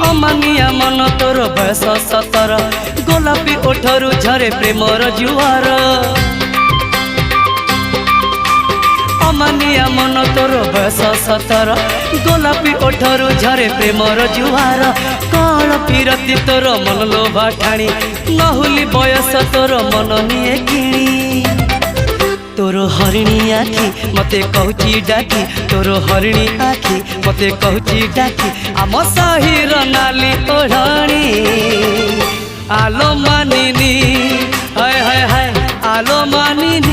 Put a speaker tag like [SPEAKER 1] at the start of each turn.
[SPEAKER 1] अमानिया मन तोर बयस 17 गोलापी ओठरू झरे प्रेमर जुआर अमानिया मन तोर बयस 17 गोलापी ओठरू झरे प्रेमर जुआर कल फिरती तोर मन लोभा ठाणी नहुली बयस तोर मन निये किणी तोर हरिणी आखि मते कहूची डाकी तोर हरिणी आखि मते कहूची डाकी आम साहिर नाली ओढ़णी आलो मानिनी हाय हाय हाय आलो मानिनी।